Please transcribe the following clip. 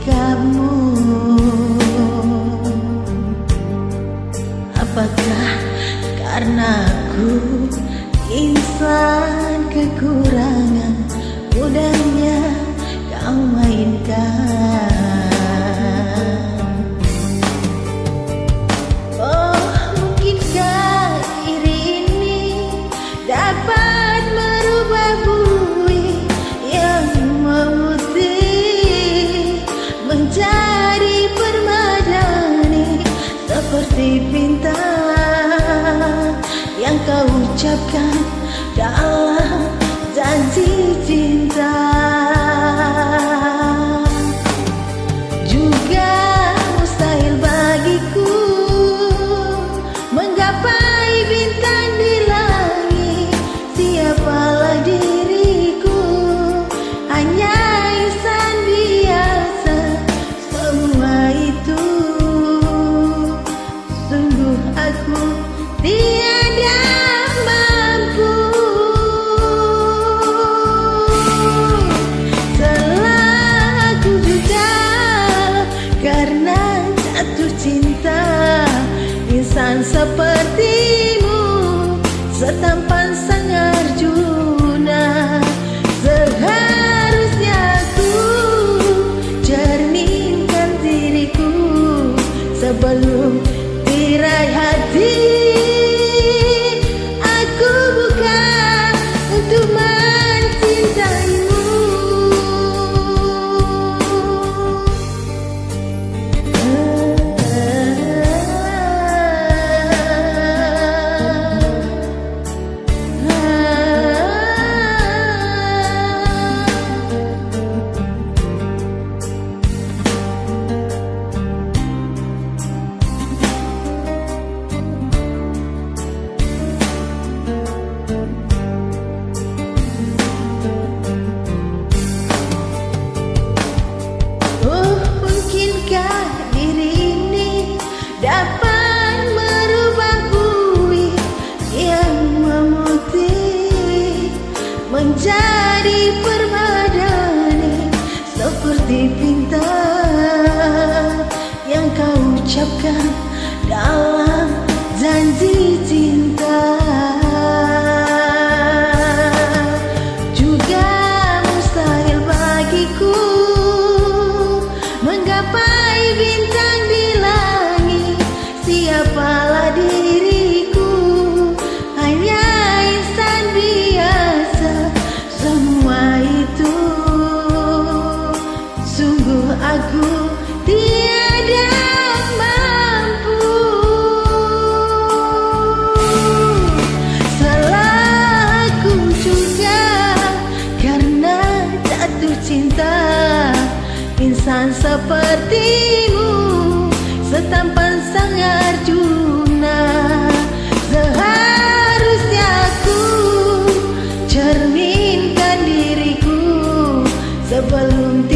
kamu. Apakah karena aku insan kekurangan, mudahnya kau mainkan? Oh, mungkinkah diri ini dapat merubah bui yang memutih menjadi permadani, seperti bintang yang kau ucapkan dalam janji cinta. Juga mustahil bagiku menggapai bintang di langit. Siapalah diriku, hanya insan biasa. Semua itu sungguh aku tiada mampu. Salah aku juga karena jatuh cinta. Insan sepertimu setampan sang Arjuna. Seharusnya aku jernihkan diriku sebelum tirai hati. Aku bukan untuk mencintaimu. Dapat merubah bui yang memutih menjadi permadani, seperti bintang yang kau ucapkan dalam janji cinta. Juga mustahil bagiku menggapai bintang di langit. Siapalah diriku, hanya insan biasa. Semua itu sungguh aku tiada mampu. Salah aku juga karena jatuh cinta. Insan sepertimu setampan sang Arjuna. Seharusnya aku jernihkan diriku sebelum